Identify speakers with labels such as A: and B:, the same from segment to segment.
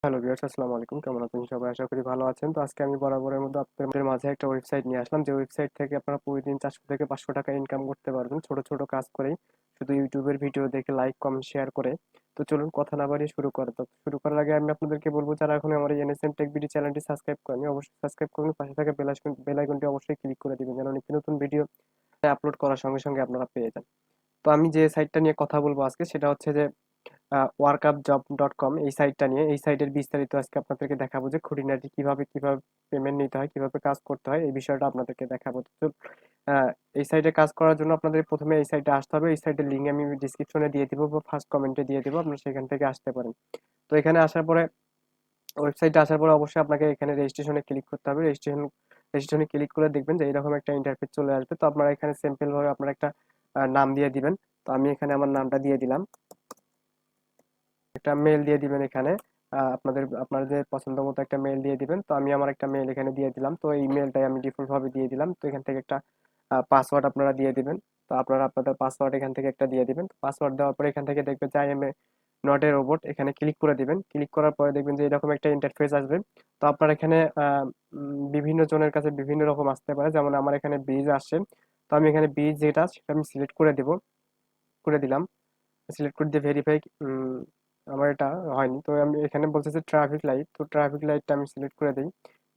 A: Hello viewers, আসসালামু আলাইকুম। কেমন আছেন সবাই? আশা করি ভালো আছেন। তো আজকে আমি বরাবরের মতো আপনাদের মাঝে একটা ওয়েবসাইট নিয়ে আসলাম, যে ওয়েবসাইট থেকে আপনারা প্রতিদিন 400 থেকে 500 টাকা ইনকাম করতে পারবেন ছোট ছোট কাজ করেই, শুধু ইউটিউবের ভিডিও দেখে লাইক কমেন্ট শেয়ার করে। তো চলুন কথা না বাড়িয়ে শুরু করা যাক। শুরু করার আগে আমি আপনাদেরকে বলবো, যারা এখন আমার এই এনএসএম টেক বিডি চ্যানেলটি সাবস্ক্রাইব করেনি, অবশ্যই সাবস্ক্রাইব করুন। পাশে থাকা বেল আইকনটি অবশ্যই ক্লিক করে দিবেন, যেন নিত্য নতুন ভিডিও আপলোড করার সঙ্গে সঙ্গে আপনারা পেয়ে যান। তো আমি যে সাইটটা নিয়ে কথা বলবো আজকে, সেটা হচ্ছে যে workupjob.com। এই সাইটটা নিয়ে, এই সাইটের বিস্তারিত আজকে আপনাদেরকে দেখাবো, যে খুঁটিনাটি কিভাবে কিভাবে পেমেন্ট নিতে হয়, কিভাবে কাজ করতে হয়, এই বিষয়টা আপনাদেরকে দেখাবো। তো আহ, এই সাইটে কাজ করার জন্য আপনাদের প্রথমে এই সাইটে আসতে হবে। এই সাইটের লিঙ্ক আমি ডিসক্রিপশনে দিয়ে দিব বা ফার্স্ট কমেন্টে দিয়ে দিব, আপনারা সেখান থেকে আসতে পারেন। তো এখানে আসার পরে, ওয়েবসাইটে আসার পরে অবশ্যই আপনাকে এখানে রেজিস্ট্রেশনে ক্লিক করতে হবে। রেজিস্ট্রেশনে ক্লিক করে দেখবেন যে এরকম একটা ইন্টারফেস চলে আসবে। তো আপনারা এখানে সিম্পল ভাবে আপনারা একটা নাম দিয়ে দিবেন। তো আমি এখানে আমার নামটা দিয়ে দিলাম। একটা মেল দিয়ে দিবেন এখানে। আপনাদের পছন্দ মতো একটা মেল দিয়ে দিবেন। তো আমি আমার একটা মেল এখানে দিয়ে দিলাম। তো এই মেলটাই আমি ডিফল্ট ভাবে দিয়ে দিলাম। তো এখান থেকে একটা পাসওয়ার্ড আপনারা দিয়ে দিবেন। তো আপনারা আপনাদের পাসওয়ার্ড এখান থেকে একটা দিয়ে দিবেন। পাসওয়ার্ড দেওয়ার পরে এখান থেকে দেখবেন যে I M A not a robot, এখানে ক্লিক করে দিবেন। ক্লিক করার পরে দেখবেন যে এরকম একটা ইন্টারফেস আসবে। তো আপনার এখানে বিভিন্ন জনের কাছে বিভিন্ন রকম আসতে পারে, যেমন আমার এখানে ব্রিজ আসছে। তো আমি এখানে ব্রিজ যেটা, সেটা আমি সিলেক্ট করে দিব, করে দিলাম। সিলেক্ট করে দিয়ে ভেরিফাই, আমার এটা হয়নি। তো আমি এখানে বলতেছে ট্রাফিক লাইট, তো ট্রাফিক লাইটটা আমি সিলেক্ট করে দিই।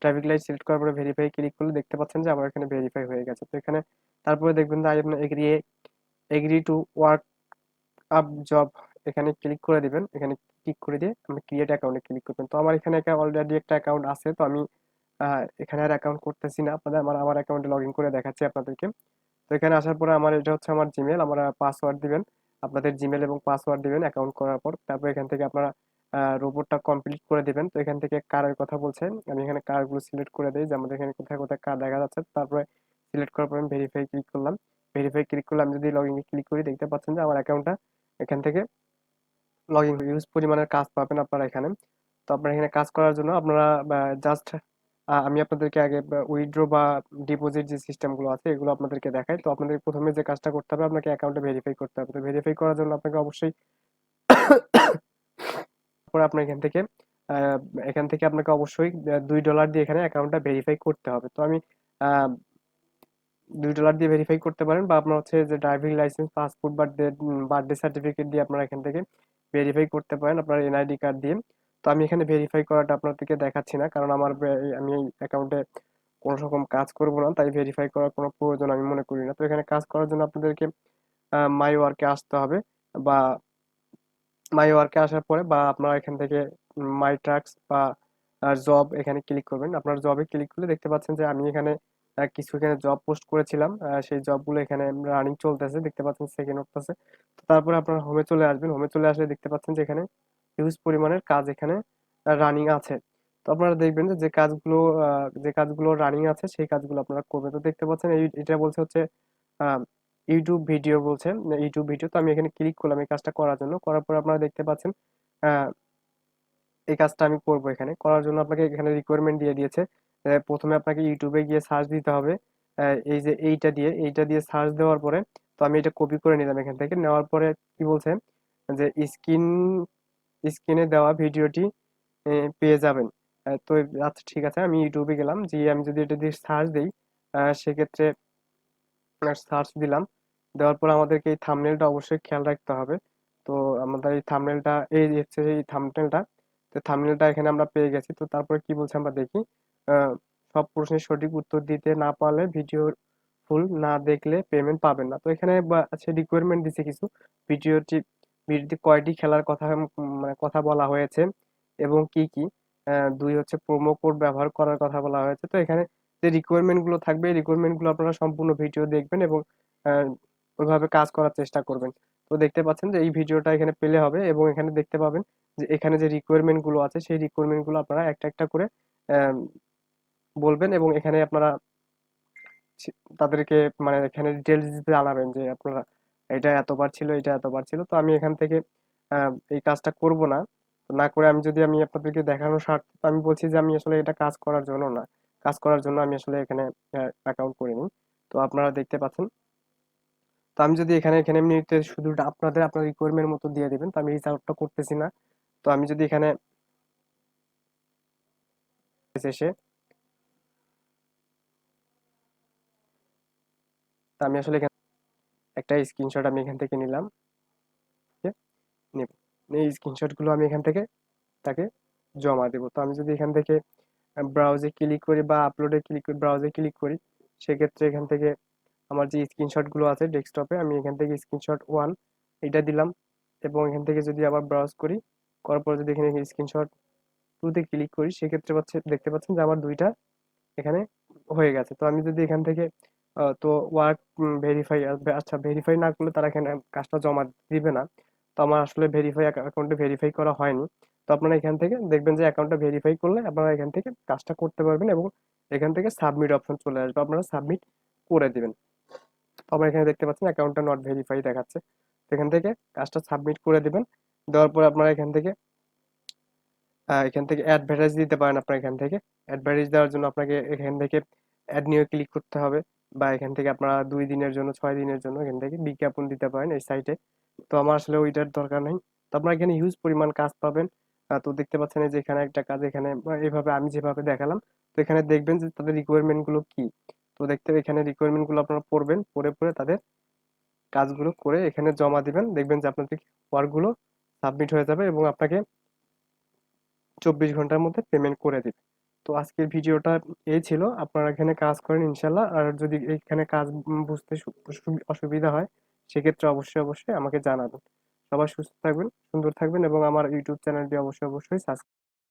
A: ট্রাফিক লাইট সিলেক্ট করার পরে ভেরিফাই ক্লিক করলে দেখতে পাচ্ছেন যে আমার এখানে ভেরিফাই হয়ে গেছে। তো এখানে তারপরে দেখবেন যে I am agree, agree to work up job, এখানে ক্লিক করে দিবেন। এখানে ক্লিক করে দিয়ে আপনি ক্রিয়েট অ্যাকাউন্টে ক্লিক করবেন। তো আমার এখানে অলরেডি একটা অ্যাকাউন্ট আছে, তো আমি এখানে আর অ্যাকাউন্ট করতেছি না। আপনাদের আমার অ্যাকাউন্টে লগ ইন করে দেখাচ্ছি আপনাদেরকে। তো এখানে আসার পরে আমার এটা হচ্ছে আমার জিমেল, আমার পাসওয়ার্ড দিবেন। আপনাদের জিমেল এবং পাসওয়ার্ড দিবেন অ্যাকাউন্ট করার পর। তারপর এখান থেকে আপনারা রোবটটা কমপ্লিট করে দিবেন। তো এখান থেকে কারের কথা বলছে, আমি এখানে কারগুলো সিলেক্ট করে দিই, যে আমাদের এখানে কোথায় কোথায় কার দেখা যাচ্ছে। তারপরে সিলেক্ট করার পর আমি ভেরিফাই ক্লিক করলাম। ভেরিফাই ক্লিক করলে আমি যদি লগ ইন ক্লিক করি, দেখতে পাচ্ছেন যে আমার অ্যাকাউন্টটা এখান থেকে লগ ইন, হিউজ পরিমাণের কাজ পাবেন আপনারা এখানে। তো আপনারা এখানে কাজ করার জন্য আপনারা জাস্ট, আমি আপনাদেরকে আগে উইথড্র বা ডিপোজিট যে সিস্টেমগুলো আছে এগুলো আপনাদেরকে দেখাই। তো আপনাদের প্রথমে যে কাজটা করতে হবে, আপনাকে অ্যাকাউন্টে ভেরিফাই করতে হবে। তো ভেরিফাই করার জন্য আপনাকে অবশ্যই পরে আপনার আহ, এখান থেকে আপনাকে অবশ্যই $2 দিয়ে এখানে অ্যাকাউন্টটা ভেরিফাই করতে হবে। তো আমি $2 দিয়ে ভেরিফাই করতে পারেন, বা আপনার হচ্ছে যে ড্রাইভিং লাইসেন্স, পাসপোর্ট বা বার্থডে সার্টিফিকেট দিয়ে আপনারা এখান থেকে ভেরিফাই করতে পারেন, আপনার এনআইডি কার্ড দিয়ে। তো আমি এখানে ভেরিফাই করাটা আপনাদেরকে দেখাচ্ছি না, কারণ আমি এই অ্যাকাউন্টে কোনো রকম কাজ করব না, তাই ভেরিফাই করার কোনো প্রয়োজন আমি মনে করি না। তো এখানে কাজ করার জন্য আপনাদেরকে মাই ওয়ার্কে আসতে হবে, বা মাই ওয়ার্কে আসার পরে, বা আপনারা এখান থেকে মাই ট্রাক্স বা জব এখানে ক্লিক করবেন। আপনার জবে ক্লিক করলে দেখতে পাচ্ছেন যে আমি এখানে কিছু এখানে জব পোস্ট করেছিলাম, সেই জবগুলো এখানে রানিং চলতেছে, দেখতে পাচ্ছেন সেকেন্ড উঠতেছে। তো তারপরে আপনার হোমে চলে আসবেন। হোমে চলে আসলে দেখতে পাচ্ছেন যে এখানে হিউজ পরিমাণের কাজ এখানে রানিং আছে। তো আপনারা দেখবেন যে যে কাজগুলো রানিং আছে সেই কাজগুলো আপনারা করবেন। তো দেখতে পাচ্ছেন এটা বলছে হচ্ছে ইউটিউব ভিডিও বলছে, ইউটিউব ভিডিও। তো আমি এখানে ক্লিক করলাম এই কাজটা করার জন্য। করার পর আপনারা দেখতে পাচ্ছেন আহ, এই কাজটা আমি করব। এখানে করার জন্য আপনাকে এখানে রিকোয়ারমেন্ট দিয়ে দিয়েছে। প্রথমে আপনাকে ইউটিউবে গিয়ে সার্চ দিতে হবে, এই যে এইটা দিয়ে সার্চ দেওয়ার পরে, তো আমি এটা কপি করে নিলাম। এখান থেকে নেওয়ার পরে কি বলছে, যে স্ক্রিনে দেওয়া ভিডিওটি পেয়ে যাবেন। তো আচ্ছা ঠিক আছে, আমি ইউটিউবে গেলাম, যে আমি যদি এটা দিয়ে সার্চ দিই, সেক্ষেত্রে সার্চ দিলাম। দেওয়ার পর আমাদেরকে এই থাম্বনেলটা অবশ্যই খেয়াল রাখতে হবে। তো আমাদের এই থাম্বনেলটা, এই যে হচ্ছে এই থাম্বনেলটা, তো থাম্বনেলটা এখানে আমরা পেয়ে গেছি। তো তারপরে কি বলছে আমরা দেখি। আহ, সব প্রশ্নের সঠিক উত্তর দিতে না পারলে ভিডিও ফুল না দেখলে পেমেন্ট পাবেন না। তো এখানে আছে রিকোয়ারমেন্ট দিছে কিছু, ভিডিওটি কয়টি খেলার কথা, মানে কথা বলা হয়েছে, এবং কি কি। দুই হচ্ছে প্রোমো কোড ব্যবহার করার কথা বলা হয়েছে। তো এখানে যে রিকোয়ারমেন্ট গুলো থাকবে, এই রিকোয়ারমেন্ট গুলো আপনারা সম্পূর্ণ ভিডিও দেখবেন এবং আহ, ওইভাবে কাজ করার চেষ্টা করবেন। তো দেখতে পাচ্ছেন যে এই ভিডিওটা এখানে পেলে হবে, এবং এখানে দেখতে পাবেন যে এখানে যে রিকোয়ারমেন্ট গুলো আছে সেই রিকোয়ারমেন্ট গুলো আপনারা একটা একটা করে আহ, বলবেন, এবং এখানে আপনারা তাদেরকে, মানে এখানে ডিটেলস জানাবেন যে আপনারা এটা এতবার ছিল, এটা এতবার ছিল। তো আমি এখান থেকে এই কাজটা করব না। তো না করে আমি আপনাদেরকে দেখানোর স্বার্থে, তো আমি বলছি যে আমি আসলে এটা কাজ করার জন্য না, কাজ করার জন্য আমি আসলে এখানে অ্যাকাউন্ট করিনি। তো আপনারা দেখতে পাচ্ছেন। তো আমি যদি এখানে এখানে এমনিতে শুধু আপনার রিকোয়ারমেন্ট মতো দিয়ে দিবেন, তো আমি রিচ আউটটা করতেছি না। তো আমি যদি এখানে এসে তো আমি আসলে একটা স্ক্রিনশট আমি এখান থেকে নিলাম, নেব, এই স্ক্রিনশট গুলো আমি এখান থেকে তাকে জমা দেবো। তো আমি যদি এখান থেকে ব্রাউজে ক্লিক করি বা আপলোডে ক্লিক করি, ব্রাউজে ক্লিক করি, সেক্ষেত্রে এখান থেকে আমার যে স্ক্রিনশট গুলো আছে ডেস্কটপে, আমি এখান থেকে স্ক্রিনশট ওয়ান এটা দিলাম, এবং এখান থেকে যদি আবার ব্রাউজ করি, করার পর যদি এখানে স্ক্রিনশট টুতে ক্লিক করি, সেক্ষেত্রে দেখতে পাচ্ছেন যে আমার দুইটা এখানে হয়ে গেছে। তো আমি যদি এখান থেকে তো ওয়ার্ক ভেরিফাই, আচ্ছা ভেরিফাই না করলে তারা এখানে কাজটা জমা দিবে না। তো আমার আসলে অ্যাকাউন্টে ভেরিফাই করা হয়নি। তো আপনারা এখান থেকে দেখবেন যে অ্যাকাউন্টটা ভেরিফাই করলে আপনারা এখান থেকে কাজটা করতে পারবেন, এবং এখান থেকে সাবমিট অপশন চলে আসবে, আপনারা সাবমিট করে দিবেন। তো আমার এখানে দেখতে পাচ্ছেন অ্যাকাউন্টটা নট ভেরিফাই দেখাচ্ছে। তো এখান থেকে কাজটা সাবমিট করে দিবেন। দেওয়ার পর আপনারা এখান থেকে অ্যাডভার্টাইজ দিতে পারেন। আপনার এখান থেকে অ্যাডভার্টাইজ দেওয়ার জন্য আপনাকে এখান থেকে অ্যাড নিয়ে ক্লিক করতে হবে, বা এখান থেকে আপনারা 2 দিনের জন্য 6 দিনের জন্য এখান থেকে বিজ্ঞাপন দিতে পারেন এই সাইটে। তো আমার আসলে ওইটার দরকার নেই। তো আপনারা এখানে হিউজ পরিমাণ কাজ পাবেন। তো দেখতে পাচ্ছেন এই যে এখানে একটা কাজ, এখানে এইভাবে আমি যেভাবে দেখালাম, তো এখানে দেখবেন যে তাদের রিকোয়ারমেন্ট গুলো কি। তো এখানে রিকোয়ারমেন্ট গুলো আপনারা পড়বেন, পড়ে পড়ে তাদের কাজগুলো করে এখানে জমা দিবেন। দেখবেন যে আপনাদের ওয়ার্ক গুলো সাবমিট হয়ে যাবে, এবং আপনাকে 24 ঘন্টার মধ্যে পেমেন্ট করে দিবে। তো আজকের ভিডিওটা এই ছিল। আপনারা এখানে কাজ করেন ইনশাল্লাহ। আর যদি এখানে কাজ বুঝতে অসুবিধা হয়, সেক্ষেত্রে অবশ্যই অবশ্যই আমাকে জানাবেন। সবাই সুস্থ থাকবেন, সুন্দর থাকবেন, এবং আমার ইউটিউব চ্যানেলটি অবশ্যই অবশ্যই সাবস্ক্রাইব